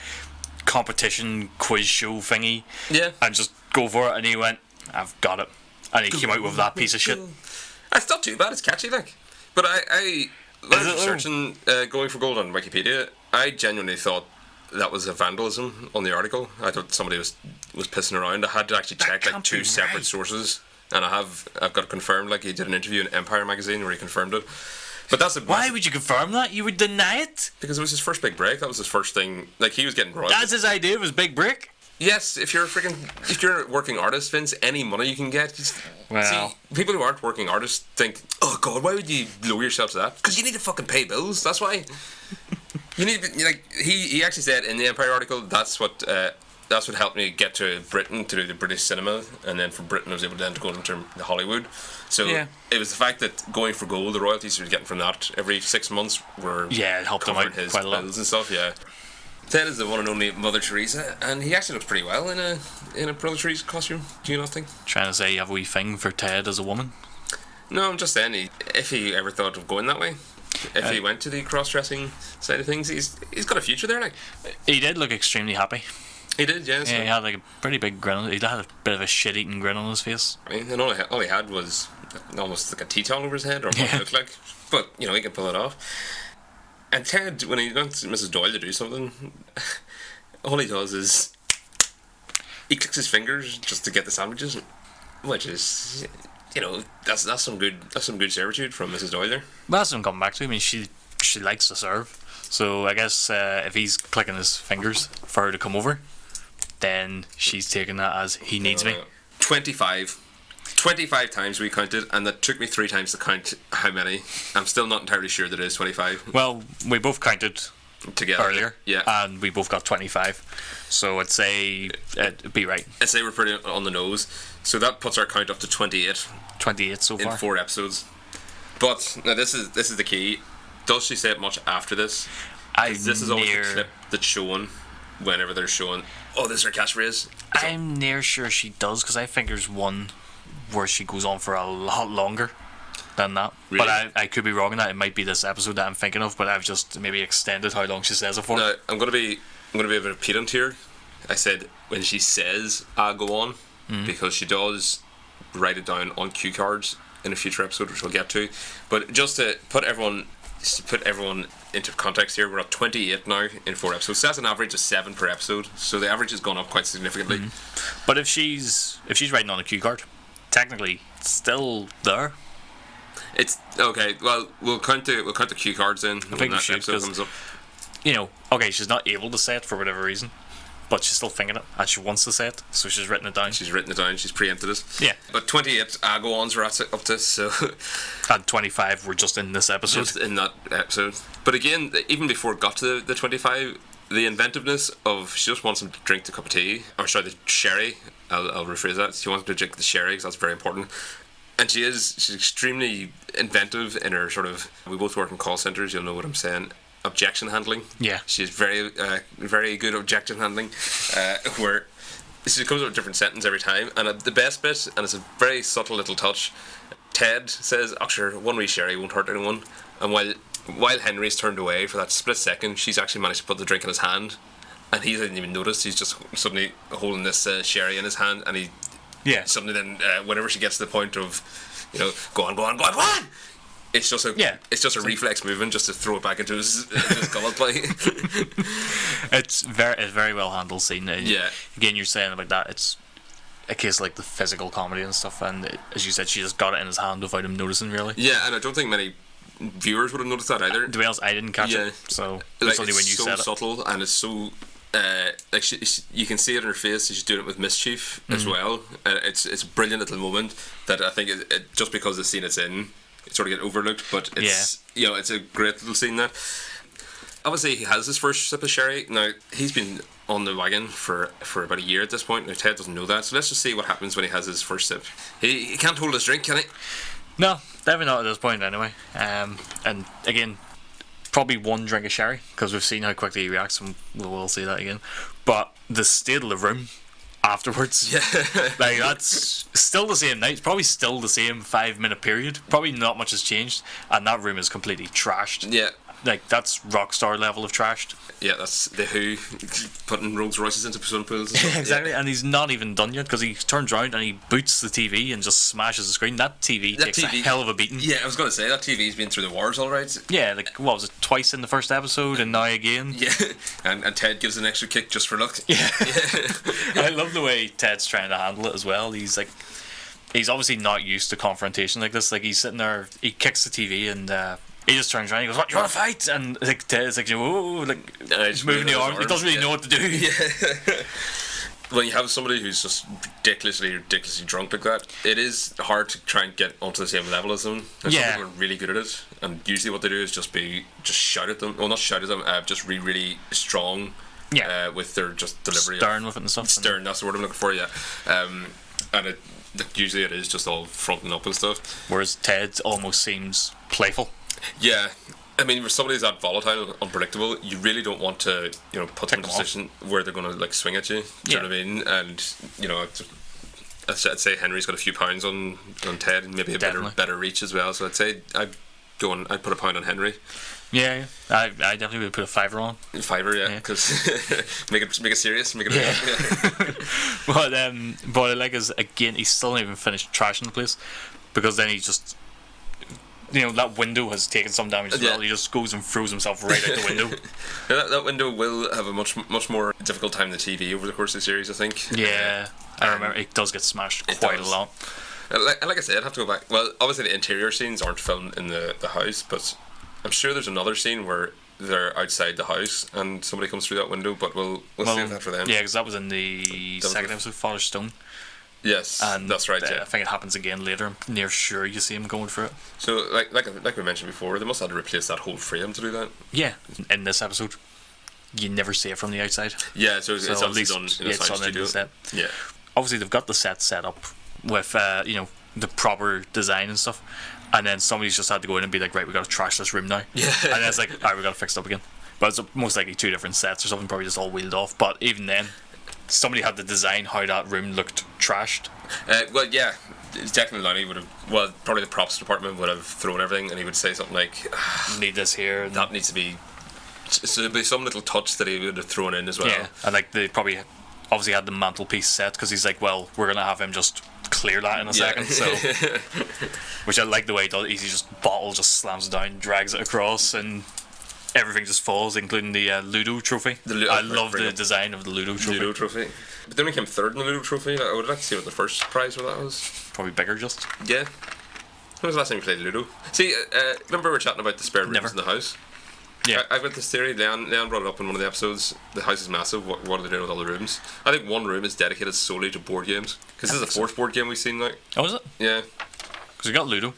[SPEAKER 3] competition quiz show thingy.
[SPEAKER 2] Yeah.
[SPEAKER 3] And just go for it, and he went, I've got it. And he came out with that piece of shit.
[SPEAKER 2] It's not too bad, it's catchy, But I when I was searching Going for Gold on Wikipedia, I genuinely thought that was a vandalism on the article. I thought somebody was pissing around. I had to actually check 2 separate sources, and I've got it confirmed. He did an interview in Empire magazine where he confirmed it. But that's
[SPEAKER 3] why would you confirm that? You would deny it?
[SPEAKER 2] Because it was his first big break. That was his first thing. He was getting royalties.
[SPEAKER 3] That's his idea of his big break.
[SPEAKER 2] Yes, if you're a working artist, Vince, any money you can get. See, people who aren't working artists think, oh God, why would you lower yourself to that? Because you need to fucking pay bills. That's why. You need he actually said in the Empire article that's what helped me get to Britain to do the British cinema, and then from Britain I was able to go into Hollywood. So it was the fact that Going for Gold, the royalties he was getting from that every 6 months were
[SPEAKER 3] it helped him out
[SPEAKER 2] his
[SPEAKER 3] quite a lot.
[SPEAKER 2] bills and stuff. Yeah. Ted is the one and only Mother Teresa, and he actually looks pretty well in a Mother Teresa costume. Do you not think?
[SPEAKER 3] Trying to say you have a wee thing for Ted as a woman?
[SPEAKER 2] No, I'm just saying, if he ever thought of going that way, if he went to the cross-dressing side of things, he's got a future there.
[SPEAKER 3] He did look extremely happy.
[SPEAKER 2] He did, yeah.
[SPEAKER 3] He had a pretty big grin. He had a bit of a shit-eating grin on his face.
[SPEAKER 2] I mean, and all he had was almost like a tea towel over his head, or what it looked like. But he can pull it off. And Ted, when he went to Mrs Doyle to do something, all he does is he clicks his fingers just to get the sandwiches, which is, that's some good servitude from Mrs Doyle there.
[SPEAKER 3] Well, that's what I'm coming back to. I mean, she likes to serve, so I guess if he's clicking his fingers for her to come over, then she's taking that as he needs me.
[SPEAKER 2] 25 times we counted, and that took me 3 times to count how many. I'm still not entirely sure that it is 25.
[SPEAKER 3] Well, we both counted
[SPEAKER 2] together
[SPEAKER 3] earlier,
[SPEAKER 2] yeah,
[SPEAKER 3] and we both got 25. So I'd say it'd be right.
[SPEAKER 2] I'd say we're pretty on the nose. So that puts our count up to 28.
[SPEAKER 3] 28 so far
[SPEAKER 2] in 4 episodes. But now this is the key. Does she say it much after this? This is always the clip that's shown whenever they're showing, oh, this is her catchphrase.
[SPEAKER 3] I'm near sure she does, because I think there's one where she goes on for a lot longer than that.
[SPEAKER 2] Really?
[SPEAKER 3] But I could be wrong in that. It might be this episode that I'm thinking of, but I've just maybe extended how long she says it for.
[SPEAKER 2] Now, I'm gonna be a bit of pedant here. I said when she says "I'll go on," because she does write it down on cue cards in a future episode, which we'll get to. But just to put everyone into context here, we're at 28 now in 4 episodes. So that's an average of 7 per episode. So the average has gone up quite significantly.
[SPEAKER 3] But if she's writing on a cue card, technically it's still there.
[SPEAKER 2] It's okay. Well, we'll count the cue cards in when that episode comes up.
[SPEAKER 3] You know, okay, she's not able to say it for whatever reason, but she's still thinking it and she wants to say it, so she's written it down.
[SPEAKER 2] She's preempted it.
[SPEAKER 3] Yeah.
[SPEAKER 2] But 28 go-ons we're up to, so.
[SPEAKER 3] And 25 were just in this episode.
[SPEAKER 2] Just in that episode. But again, even before it got to the 25, the inventiveness of she just wants him to drink the cup of tea, or sorry, the sherry. I'll rephrase that. She wants him to drink the sherry because that's very important. And she's extremely inventive in her sort of. We both work in call centers. You'll know what I'm saying. Objection handling.
[SPEAKER 3] Yeah.
[SPEAKER 2] She's very good objection handling, where she comes up with a different sentence every time. And the best bit, and it's a very subtle little touch, Ted says, "Oh, sure, one wee sherry won't hurt anyone." And while Henry's turned away for that split second, she's actually managed to put the drink in his hand, and he didn't even notice. He's just suddenly holding this sherry in his hand, and he suddenly then whenever she gets to the point of, you know, go on. It's just a reflex movement just to throw it back into his gullet play.
[SPEAKER 3] It's very well handled scene.
[SPEAKER 2] Yeah.
[SPEAKER 3] Again, you're saying about that. It's a case of like the physical comedy and stuff, and as you said, she just got it in his hand without him noticing, really.
[SPEAKER 2] Yeah, and I don't think many viewers would have noticed that either.
[SPEAKER 3] To be honest, I didn't catch it. So
[SPEAKER 2] like,
[SPEAKER 3] only when you said it.
[SPEAKER 2] It's so subtle, and it's so like you can see it in her face. She's doing it with mischief as well. It's a brilliant little moment that I think it just because the scene it's in, it sort of get overlooked, but it's it's a great little scene that obviously he has his first sip of sherry. Now he's been on the wagon for about a year at this point. Now Ted doesn't know that, so let's just see what happens when he has his first sip. He can't hold his drink, can he?
[SPEAKER 3] No, definitely not at this point anyway. And again, probably one drink of sherry, because we've seen how quickly he reacts, and we'll see that again. But the state of the room afterwards, like that's still the same night. It's probably still the same 5-minute period. Probably not much has changed, and that room is completely trashed.
[SPEAKER 2] Yeah,
[SPEAKER 3] like that's rock star level of trashed.
[SPEAKER 2] Yeah, that's the Who putting Rolls Royces into swimming pools.
[SPEAKER 3] Exactly, and he's not even done yet because he turns around and he boots the TV and just smashes the screen. That TV takes a hell of a beating.
[SPEAKER 2] Yeah, I was going to say that TV's been through the wars, all right.
[SPEAKER 3] Yeah, like what was it, twice in the first episode and now again.
[SPEAKER 2] Yeah, and Ted gives an extra kick just for luck.
[SPEAKER 3] Yeah. I love the way Ted's trying to handle it as well. He's obviously not used to confrontation like this. Like he's sitting there, he kicks the TV and. He just turns around and he goes, "What, you want to fight?" And like Ted's like, "Whoa," like he's moving the arm. He doesn't really know what to do.
[SPEAKER 2] Yeah. When you have somebody who's just ridiculously drunk like that, it is hard to try and get onto the same level as them. And some people are really good at it, and usually what they do is just shout at them. Well, not shout at them. Just really strong. Yeah. With their just delivery.
[SPEAKER 3] Stern with it and stuff.
[SPEAKER 2] Stern. That's the word I'm looking for. Yeah. And usually it is just all fronting up and stuff.
[SPEAKER 3] Whereas Ted almost seems playful.
[SPEAKER 2] Yeah, I mean, for somebody who's that volatile and unpredictable, you really don't want to, put them in a position where they're going to like swing at you. Do you know what I mean? And I'd say Henry's got a few pounds on Ted, and maybe a better reach as well. So I'd say I'd put a pound on Henry.
[SPEAKER 3] Yeah. I definitely would put a $5 on.
[SPEAKER 2] $5, because make it serious, make it. Yeah.
[SPEAKER 3] But I like is again, he's still not even finished trashing the place, because then he just. That window has taken some damage as well. He just goes and throws himself right out the window.
[SPEAKER 2] That window will have a much more difficult time than the TV over the course of the series, I think.
[SPEAKER 3] Yeah, I remember it does get smashed quite a lot.
[SPEAKER 2] Like I said, I'd have to go back. Well, obviously the interior scenes aren't filmed in the house, but I'm sure there's another scene where they're outside the house and somebody comes through that window, but we'll save that for them.
[SPEAKER 3] Yeah, because that was in the second episode, Father Stone.
[SPEAKER 2] Yes, and that's right. Yeah,
[SPEAKER 3] I think it happens again later. I'm near sure you see him going through it.
[SPEAKER 2] So, like we mentioned before, they must have had to replace that whole frame to do that.
[SPEAKER 3] Yeah, in this episode, you never see it from the outside.
[SPEAKER 2] Yeah, so it's obviously done in a sound studio.
[SPEAKER 3] Set.
[SPEAKER 2] Yeah,
[SPEAKER 3] obviously they've got the set up with the proper design and stuff, and then somebody's just had to go in and be like, right, we got to trash this room now.
[SPEAKER 2] Yeah,
[SPEAKER 3] and then it's like, alright, we got to fix it up again. But it's most likely 2 different sets or something, probably just all wheeled off. But even then, somebody had to design how that room looked trashed.
[SPEAKER 2] Well, yeah, Declan Lowney would have. Well, probably the props department would have thrown everything, and he would say something like,
[SPEAKER 3] "Need this here."
[SPEAKER 2] That needs to be. So there'd be some little touch that he would have thrown in as well.
[SPEAKER 3] Yeah, and like they probably obviously had the mantelpiece set because he's like, well, we're gonna have him just clear that in a second. So, which I like the way he does. He just bottle just slams it down, drags it across, and everything just falls, including the Ludo trophy. I love the design of the Ludo trophy.
[SPEAKER 2] But then we came third in the Ludo trophy. I would like to see what the first prize for that was.
[SPEAKER 3] Probably bigger, just.
[SPEAKER 2] Yeah. When was the last time you played Ludo? See, remember we were chatting about the spare rooms in the house?
[SPEAKER 3] Yeah.
[SPEAKER 2] I've got this theory. Leon brought it up in one of the episodes. The house is massive. What are they doing with all the rooms? I think one room is dedicated solely to board games. Because this is the 4th board game we've seen now.
[SPEAKER 3] Oh, is it?
[SPEAKER 2] Yeah.
[SPEAKER 3] Because we got Ludo.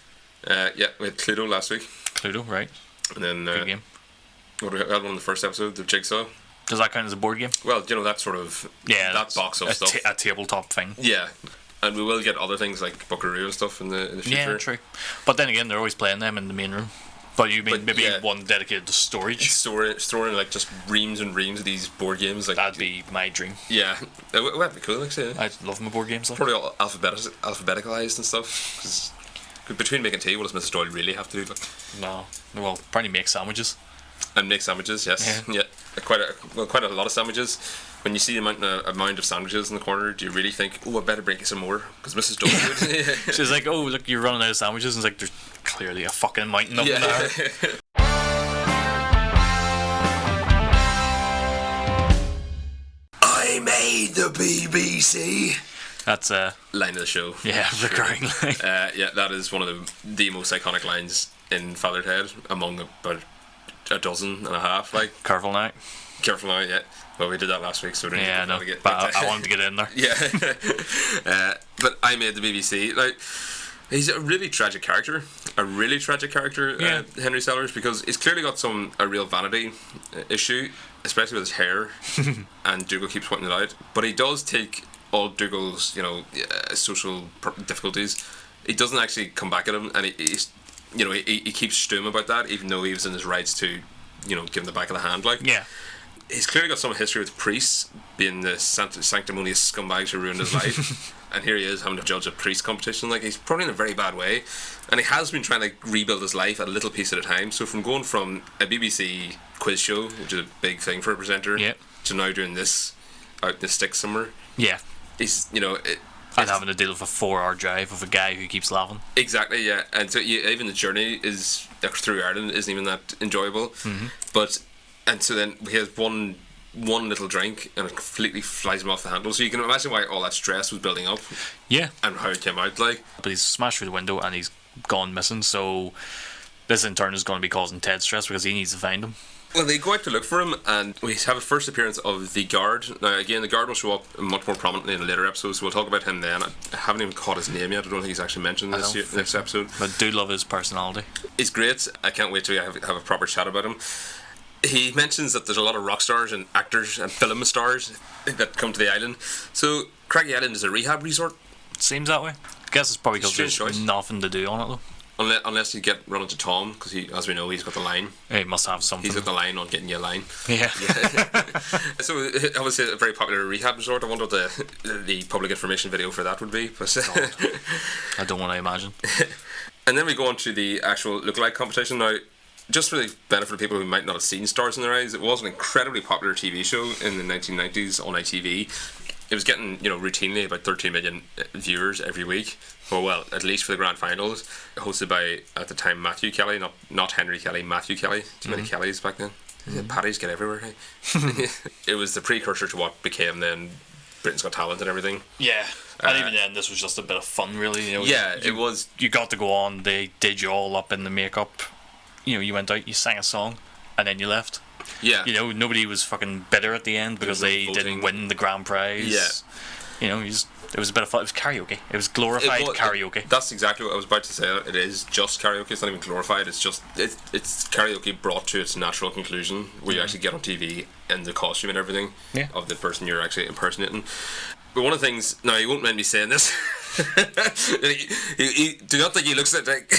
[SPEAKER 2] Yeah, we had Cluedo last week.
[SPEAKER 3] Cluedo, right.
[SPEAKER 2] And then...
[SPEAKER 3] Good game.
[SPEAKER 2] What we had one in the first episode, the Jigsaw.
[SPEAKER 3] Does that count as a board game?
[SPEAKER 2] Well, you know, that sort of...
[SPEAKER 3] Yeah.
[SPEAKER 2] That box of stuff.
[SPEAKER 3] A tabletop thing.
[SPEAKER 2] Yeah. And we will get other things like Buckaroo and stuff in the future.
[SPEAKER 3] Yeah, true. But then again, they're always playing them in the main room. But you mean maybe one dedicated to storage?
[SPEAKER 2] Storing like just reams and reams of these board games. Like,
[SPEAKER 3] that'd be my dream.
[SPEAKER 2] Yeah. That'd be cool, actually.
[SPEAKER 3] I love my board games.
[SPEAKER 2] Probably all alphabeticalized and stuff. Cause between making tea, what does Mrs Doyle really have to do? Like?
[SPEAKER 3] No. Well, probably make sandwiches.
[SPEAKER 2] And make sandwiches, yes. Yeah. Quite a lot of sandwiches. When you see the amount of sandwiches in the corner, do you really think, oh, I better bring you some more? Because Mrs Doyle would.
[SPEAKER 3] She's like, oh, look, you're running out of sandwiches. And it's like, there's clearly a fucking mountain up there.
[SPEAKER 2] I made the BBC.
[SPEAKER 3] That's a
[SPEAKER 2] line of the show.
[SPEAKER 3] Yeah, recurring line.
[SPEAKER 2] Yeah, that is one of the most iconic lines in Fatherhead, among about a dozen and a half. Like,
[SPEAKER 3] careful now.
[SPEAKER 2] Yeah. Well, we did that last week, so we didn't
[SPEAKER 3] no, but I wanted to get in there.
[SPEAKER 2] Yeah. But I made the BBC. Like, he's a really tragic character. Henry Sellers, because he's clearly got a real vanity issue, especially with his hair, and Dougal keeps pointing it out. But he does take all Dougal's, social difficulties. He doesn't actually come back at him, and he keeps stewing about that, even though he was in his rights to, give him the back of the hand. Like,
[SPEAKER 3] yeah.
[SPEAKER 2] He's clearly got some history with priests being the sanctimonious scumbags who ruined his life. And here he is having to judge a priest competition. Like, he's probably in a very bad way. And he has been trying to rebuild his life a little piece at a time. So from going from a BBC quiz show, which is a big thing for a presenter, to now doing this out in the sticks somewhere.
[SPEAKER 3] Yeah.
[SPEAKER 2] He's,
[SPEAKER 3] and having to deal with a 4-hour drive of a guy who keeps laughing. Exactly,
[SPEAKER 2] yeah. And so even the journey through Ireland isn't even that enjoyable.
[SPEAKER 3] Mm-hmm.
[SPEAKER 2] And so then he has one little drink and it completely flies him off the handle. So you can imagine why all that stress was building up.
[SPEAKER 3] Yeah.
[SPEAKER 2] And how it came out like.
[SPEAKER 3] But he's smashed through the window and he's gone missing, so this in turn is going to be causing Ted stress because he needs to find him.
[SPEAKER 2] Well, they go out to look for him, and we have a first appearance of the guard. Now, again, the guard will show up much more prominently in a later episode, so we'll talk about him then. I haven't even caught his name yet. I don't think he's actually mentioned in this next episode.
[SPEAKER 3] But I do love his personality.
[SPEAKER 2] He's great. I can't wait to have a proper chat about him. He mentions that there's a lot of rock stars and actors and film stars that come to the island. So, Craggy Island is a rehab resort.
[SPEAKER 3] Seems that way. I guess it's probably because there's nothing to do on it, though.
[SPEAKER 2] Unless you get run into Tom, because as we know, he's got the line.
[SPEAKER 3] He must have something.
[SPEAKER 2] He's got the line on getting you a line.
[SPEAKER 3] Yeah.
[SPEAKER 2] So obviously a very popular rehab resort. I wonder what the public information video for that would be. But
[SPEAKER 3] I don't want to imagine.
[SPEAKER 2] And then we go on to the actual lookalike competition. Now, just for the benefit of people who might not have seen Stars in Their Eyes, it was an incredibly popular TV show in the 1990s on ITV. It was getting, routinely about 13 million viewers every week. Well, at least for the grand finals. Hosted by, at the time, Matthew Kelly, not Henry Kelly, Matthew Kelly. Too many Kellys back then. Paddies get everywhere, hey? It was the precursor to what became then Britain's Got Talent and everything.
[SPEAKER 3] Yeah. And even then, this was just a bit of fun, really.
[SPEAKER 2] It was.
[SPEAKER 3] You got to go on, they did you all up in the makeup. You went out, you sang a song, and then you left.
[SPEAKER 2] Yeah.
[SPEAKER 3] Nobody was fucking bitter at the end because they didn't win the grand prize. Yeah. It was a bit of fun. It was karaoke. It was glorified karaoke.
[SPEAKER 2] That's exactly what I was about to say. It is just karaoke. It's not even glorified. It's just it's karaoke brought to its natural conclusion, where you actually get on TV in the costume and everything of the person you're actually impersonating. But one of the things, now he won't mind me saying this. Do not think he looks like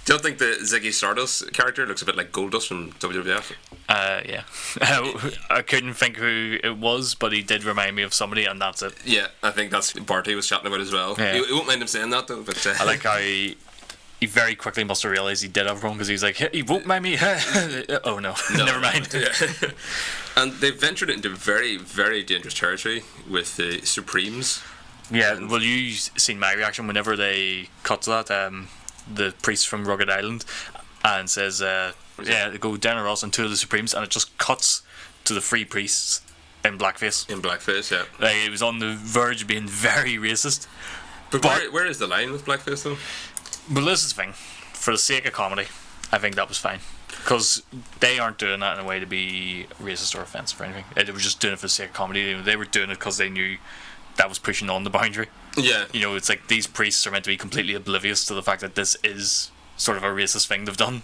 [SPEAKER 2] Do you think the Ziggy Stardust character looks a bit like Goldust from WWF?
[SPEAKER 3] Yeah. I couldn't think who it was, but he did remind me of somebody, and that's it.
[SPEAKER 2] Yeah, I think that's Barty was chatting about as well.
[SPEAKER 3] Yeah.
[SPEAKER 2] He won't mind him saying that though. But
[SPEAKER 3] I like how he very quickly must have realised he did have wrong, because he's like, he won't mind me. Oh no, never mind.
[SPEAKER 2] Yeah. And they've ventured into very, very dangerous territory with the Supremes.
[SPEAKER 3] Yeah, well, you seen my reaction whenever they cut to that. The priest from Rugged Island, and says, they go down a Ross and two of the Supremes, and it just cuts to the three priests in blackface.
[SPEAKER 2] In blackface, yeah.
[SPEAKER 3] Like, it was on the verge of being very racist.
[SPEAKER 2] But where is the line with blackface though?
[SPEAKER 3] Well, this is the thing. For the sake of comedy, I think that was fine. Because they aren't doing that in a way to be racist or offensive or anything. They were just doing it for the sake of comedy. They were doing it because they knew that was pushing on the boundary.
[SPEAKER 2] Yeah.
[SPEAKER 3] You know, it's like these priests are meant to be completely oblivious to the fact that this is sort of a racist thing they've done.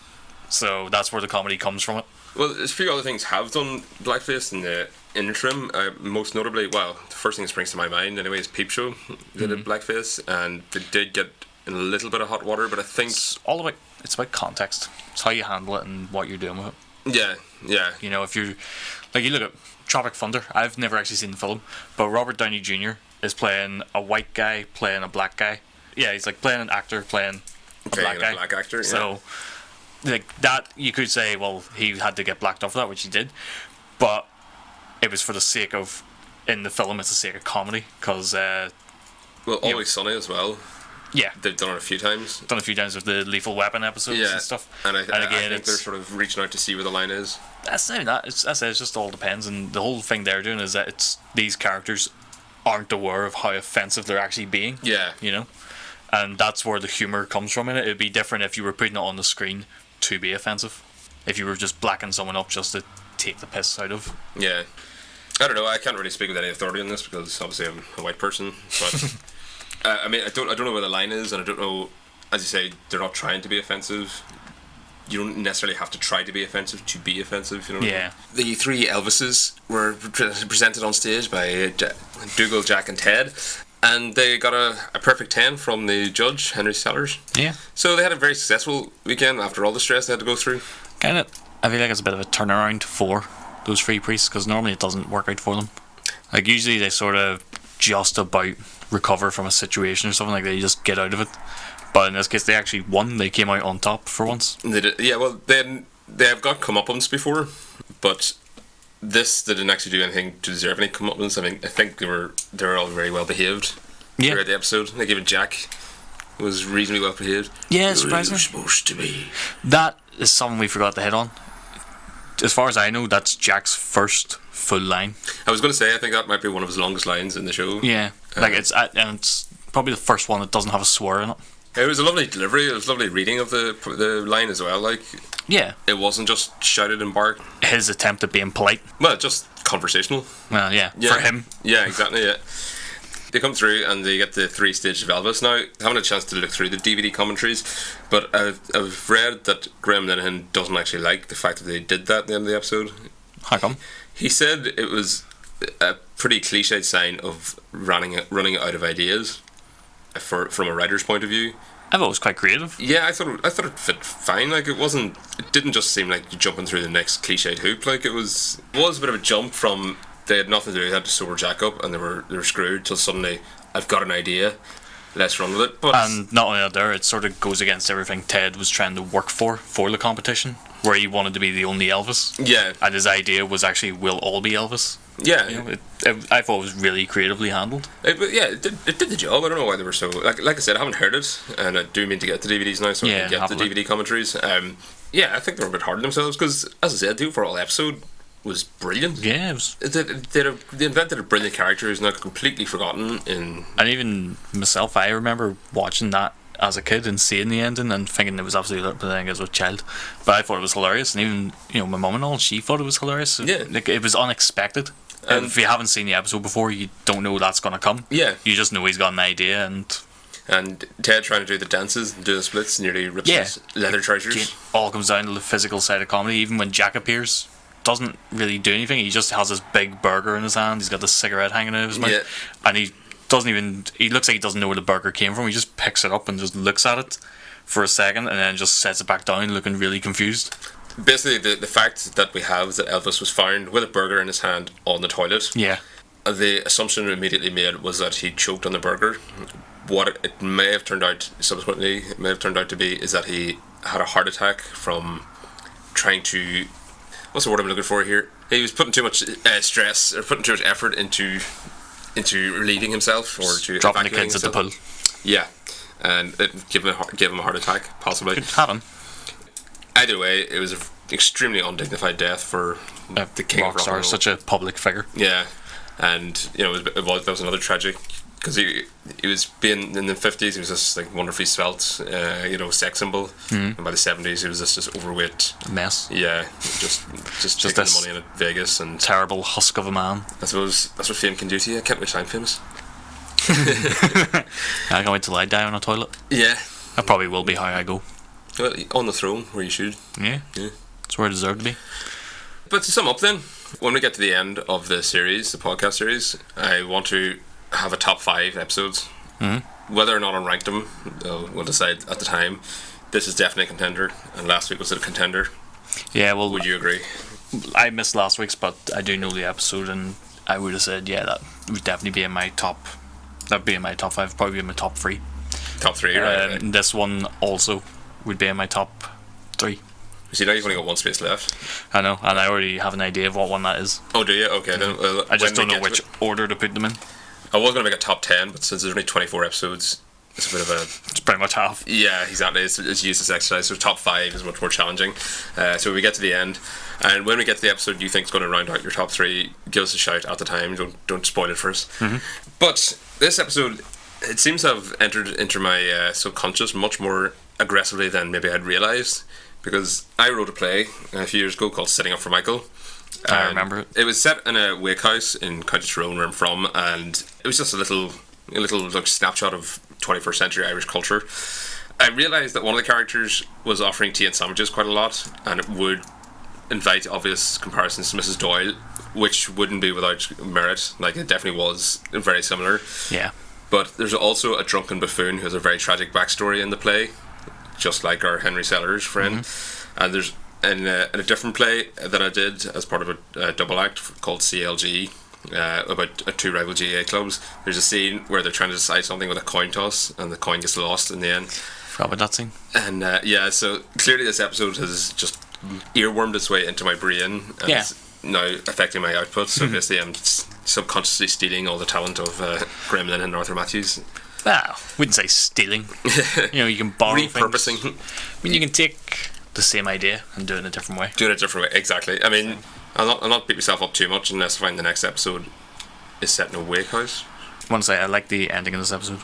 [SPEAKER 3] So that's where the comedy comes from it.
[SPEAKER 2] Well, a few other things have done blackface in the interim. Most notably, well, the first thing that springs to my mind anyway is Peep Show did a blackface, and they did get in a little bit of hot water, but I think
[SPEAKER 3] It's about context. It's how you handle it and what you're doing with it.
[SPEAKER 2] yeah.
[SPEAKER 3] You know, if you look at Tropic Thunder, I've never actually seen the film, but Robert Downey Jr. is playing a white guy playing a black guy. Yeah, he's like playing an actor playing a black guy.
[SPEAKER 2] A black actor, yeah.
[SPEAKER 3] So, like that, you could say, well, he had to get blacked off for that, which he did, but it was for the sake of, in the film, it's the sake of comedy, because
[SPEAKER 2] well, Always Sunny as well.
[SPEAKER 3] Yeah,
[SPEAKER 2] They've done it a few times.
[SPEAKER 3] Done a few times with the Lethal Weapon episodes and stuff.
[SPEAKER 2] And I
[SPEAKER 3] again,
[SPEAKER 2] think they're sort of reaching out to see where the line is.
[SPEAKER 3] That's not that. It's just all depends, and the whole thing they're doing is that it's these characters aren't aware of how offensive they're actually being.
[SPEAKER 2] Yeah.
[SPEAKER 3] You know, and that's where the humor comes from in it. It'd be different if you were putting it on the screen to be offensive. If you were just blacking someone up just to take the piss out of.
[SPEAKER 2] Yeah. I don't know. I can't really speak with any authority on this because obviously I'm a white person, but. I mean, I don't know where the line is, and I don't know. As you say, they're not trying to be offensive. You don't necessarily have to try to be offensive to be offensive. You know.
[SPEAKER 3] Yeah.
[SPEAKER 2] The three Elvises were presented on stage by Dougal, Jack, and Ted, and they got a perfect 10 from the judge, Henry Sellers.
[SPEAKER 3] Yeah.
[SPEAKER 2] So they had a very successful weekend after all the stress they had to go through.
[SPEAKER 3] Kind of. I feel like it's a bit of a turnaround for those three priests, because normally it doesn't work out for them. Like usually they sort of just about recover from a situation or something, like they just get out of it, but in this case they actually won. They came out on top for once.
[SPEAKER 2] They did, yeah. Well, they have got comeuppance before, but this they didn't actually do anything to deserve any comeuppance. I mean, I think they were all very well behaved throughout the episode. Like even Jack was reasonably well behaved.
[SPEAKER 3] Yeah, surprisingly.
[SPEAKER 2] Supposed to be.
[SPEAKER 3] That is something we forgot to hit on. As far as I know, that's Jack's first full line.
[SPEAKER 2] I was going to say, I think that might be one of his longest lines in the show.
[SPEAKER 3] Yeah, like it's probably the first one that doesn't have a swear in it.
[SPEAKER 2] It was a lovely delivery. It was a lovely reading of the line as well. Like,
[SPEAKER 3] yeah,
[SPEAKER 2] it wasn't just shouted and barked.
[SPEAKER 3] His attempt at being polite.
[SPEAKER 2] Well, just conversational.
[SPEAKER 3] Well, yeah, for him.
[SPEAKER 2] Yeah, exactly. Yeah. They come through and they get the 3 stages of Elvis. Now, I haven't had a chance to look through the DVD commentaries, but I've read that Graham Linehan doesn't actually like the fact that they did that at the end of the episode.
[SPEAKER 3] How come?
[SPEAKER 2] He said it was a pretty cliched sign of running out of ideas from a writer's point of view.
[SPEAKER 3] I thought it was quite creative.
[SPEAKER 2] Yeah, I thought it fit fine. Like it didn't just seem like jumping through the next cliched hoop. Like it was a bit of a jump from they had nothing to do. They had to sober Jack up, and they were screwed till suddenly I've got an idea. Let's run with it. But
[SPEAKER 3] and not only that, it sort of goes against everything Ted was trying to work for the competition, where he wanted to be the only Elvis. Yeah. And his idea was actually we'll all be Elvis.
[SPEAKER 2] Yeah.
[SPEAKER 3] You know, I thought it was really creatively handled.
[SPEAKER 2] It did the job. I don't know why they were so like I said, I haven't heard it, and I do mean to get the DVDs now, so I can get the DVD commentaries. I think they were a bit hard on themselves because, as I said, the overall episode was brilliant. Yeah, it was. They invented a brilliant character who's now completely forgotten.
[SPEAKER 3] And even myself, I remember watching that as a kid and seeing the ending and thinking it was absolutely pathetic as a child, but I thought it was hilarious, and even my mum and all, she thought it was hilarious.
[SPEAKER 2] Yeah,
[SPEAKER 3] like it was unexpected. And if you haven't seen the episode before, you don't know that's gonna come.
[SPEAKER 2] Yeah,
[SPEAKER 3] you just know he's got an idea,
[SPEAKER 2] and Ted trying to do the dances and do the splits nearly rips his leather trousers.
[SPEAKER 3] It all comes down to the physical side of comedy. Even when Jack appears, doesn't really do anything. He just has this big burger in his hand. He's got the cigarette hanging out of his mouth, and he looks like he doesn't know where the burger came from. He just picks it up and just looks at it for a second and then just sets it back down looking really confused.
[SPEAKER 2] Basically, the fact that we have is that Elvis was found with a burger in his hand on the toilet.
[SPEAKER 3] Yeah.
[SPEAKER 2] The assumption immediately made was that he choked on the burger. What it may have turned out subsequently, it may have turned out to be, is that he had a heart attack from trying to, what's the word I'm looking for here? He was putting too much stress, or putting too much effort into relieving himself, or to
[SPEAKER 3] dropping the kids
[SPEAKER 2] himself.
[SPEAKER 3] at the pool.
[SPEAKER 2] Yeah, and it gave him a heart attack, possibly.
[SPEAKER 3] Could happen.
[SPEAKER 2] Either way, it was an extremely undignified death for the king of rock and roll.
[SPEAKER 3] Such a public figure.
[SPEAKER 2] Yeah, and that was another tragic, because he was being in the 50s, he was this like wonderfully svelte, sex symbol, and by the 70s he was this overweight
[SPEAKER 3] mess.
[SPEAKER 2] Yeah, just taking the money in at Vegas, and
[SPEAKER 3] terrible husk of a man.
[SPEAKER 2] I suppose that's what fame can do to you. I can't wish I'm famous.
[SPEAKER 3] I can't wait till I die on a toilet.
[SPEAKER 2] Yeah,
[SPEAKER 3] that probably will be how I go.
[SPEAKER 2] Well, on the throne where you should.
[SPEAKER 3] Yeah, that's where I deserve to be.
[SPEAKER 2] But to sum up then, when we get to the end of the series, the podcast series, I want to have a top 5 episodes. Mm-hmm. Whether or not I ranked them, we'll decide at the time. This is definitely a contender, and last week was a contender.
[SPEAKER 3] Yeah, well,
[SPEAKER 2] would you agree?
[SPEAKER 3] I missed last week's, but I do know the episode, and I would have said, that would definitely be in my top. That'd be in my top 5, probably in my top 3.
[SPEAKER 2] Top 3, right?
[SPEAKER 3] This one also would be in my top 3.
[SPEAKER 2] See, now you've only got one space left.
[SPEAKER 3] I know, and I already have an idea of what one that is.
[SPEAKER 2] Oh, do you? Okay, then. Well,
[SPEAKER 3] I just don't know which order to put them in.
[SPEAKER 2] I was going to make a top 10, but since there's only 24 episodes, it's a bit of a...
[SPEAKER 3] It's pretty much half.
[SPEAKER 2] Yeah, exactly. It's useless exercise, so top 5 is much more challenging. So we get to the end, and when we get to the episode you think is going to round out your top 3, give us a shout at the time. Don't spoil it for us. Mm-hmm. But this episode, it seems to have entered into my subconscious much more aggressively than maybe I'd realised, because I wrote a play a few years ago called Setting Up for Michael.
[SPEAKER 3] I remember it.
[SPEAKER 2] It was set in a wake house in County Tyrone, where I'm from, and it was just a little like snapshot of 21st century Irish culture. I realised that one of the characters was offering tea and sandwiches quite a lot, and it would invite obvious comparisons to Mrs Doyle, which wouldn't be without merit. Like, it definitely was very similar.
[SPEAKER 3] Yeah.
[SPEAKER 2] But there's also a drunken buffoon who has a very tragic backstory in the play, just like our Henry Sellers friend. Mm-hmm. And there's in a different play that I did as part of a double act called CLG, about 2 rival GA clubs. There's a scene where they're trying to decide something with a coin toss, and the coin gets lost in the end.
[SPEAKER 3] Forgot about that scene.
[SPEAKER 2] And so clearly this episode has just earwormed its way into my brain, and it's now affecting my output. So basically I'm subconsciously stealing all the talent of Gremlin and Arthur Matthews.
[SPEAKER 3] Well, wouldn't say stealing. You can borrow
[SPEAKER 2] repurposing
[SPEAKER 3] things. I mean, you can take the same idea and do it in a different way.
[SPEAKER 2] Exactly. I mean, I'll not beat myself up too much unless I find the next episode is set in a wake house.
[SPEAKER 3] I want to say I like the ending of this episode,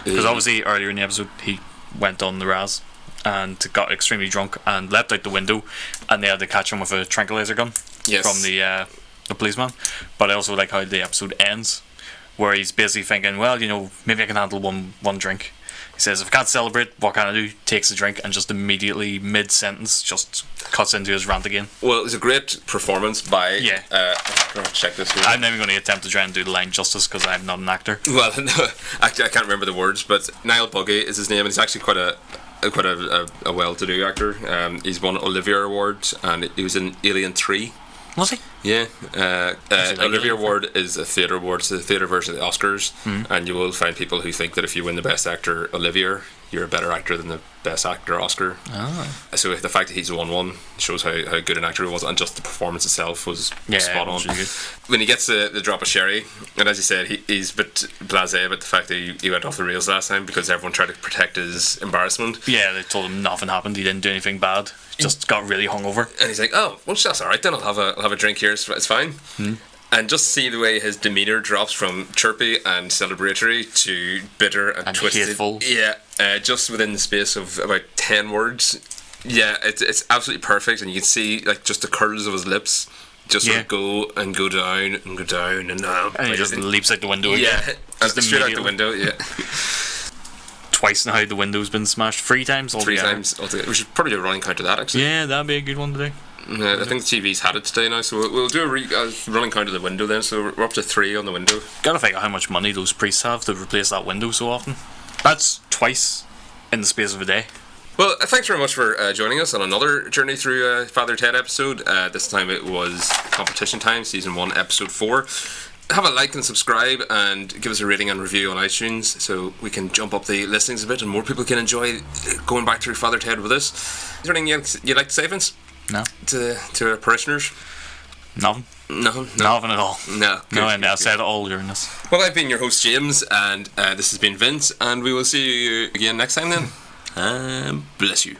[SPEAKER 3] because obviously earlier in the episode he went on the Raz and got extremely drunk and leapt out the window, and they had to catch him with a tranquilizer gun from the policeman. But I also like how the episode ends, where he's basically thinking, well, maybe I can handle one drink. He says, if I can't celebrate, what can I do? Takes a drink, and just immediately, mid-sentence, just cuts into his rant again.
[SPEAKER 2] Well, it was a great performance by...
[SPEAKER 3] Yeah.
[SPEAKER 2] I'm going to check this here.
[SPEAKER 3] I'm never going to attempt to try and do the line justice, because I'm not an actor.
[SPEAKER 2] Well, no, actually, I can't remember the words, but Niall Buggy is his name, and he's actually quite a well-to-do actor. He's won Olivier Award, and he was in Alien 3.
[SPEAKER 3] Was he?
[SPEAKER 2] Yeah. Olivier Award is a theatre award. It's the theatre version of the Oscars, and you will find people who think that if you win the Best Actor Olivier, you're a better actor than the Best Actor Oscar.
[SPEAKER 3] Oh.
[SPEAKER 2] So the fact that he's won one shows how good an actor he was, and just the performance itself was spot on.
[SPEAKER 3] Really good.
[SPEAKER 2] When he gets the drop of sherry, and as you said, he's a bit blasé about the fact that he went off the rails last time because everyone tried to protect his embarrassment.
[SPEAKER 3] Yeah, they told him nothing happened. He didn't do anything bad. Just got really hungover.
[SPEAKER 2] And he's like, oh, well, that's alright then, I'll have a drink here, it's fine. And just see the way his demeanour drops from chirpy and celebratory to bitter and twisted.
[SPEAKER 3] Hateful.
[SPEAKER 2] Yeah, just within the space of about 10 words. Yeah, it's absolutely perfect, and you can see like just the curls of his lips just sort of go down and go down, and
[SPEAKER 3] he just leaps out the window again.
[SPEAKER 2] Yeah, and straight out the window, yeah.
[SPEAKER 3] Twice now the window's been smashed. 3 times altogether.
[SPEAKER 2] 3 times altogether. We should probably do a running count of that, actually.
[SPEAKER 3] Yeah, that'd be a good one to do.
[SPEAKER 2] I think the TV's had it today now, so we'll do a running count of the window then. So we're up to 3 on the window.
[SPEAKER 3] Gotta figure out how much money those priests have to replace that window so often. That's twice in the space of a day.
[SPEAKER 2] Well, thanks very much for joining us on another journey through Father Ted episode. This time it was Competition Time, Season 1, Episode 4. Have a like and subscribe and give us a rating and review on iTunes so we can jump up the listings a bit and more people can enjoy going back through Father Ted with us. Is there anything you'd like to say, Vince?
[SPEAKER 3] No.
[SPEAKER 2] To our parishioners?
[SPEAKER 3] Nothing.
[SPEAKER 2] No.
[SPEAKER 3] Nothing at all.
[SPEAKER 2] No. Good,
[SPEAKER 3] and I said it all during this.
[SPEAKER 2] Well, I've been your host, James, and this has been Vince, and we will see you again next time then. Bless you.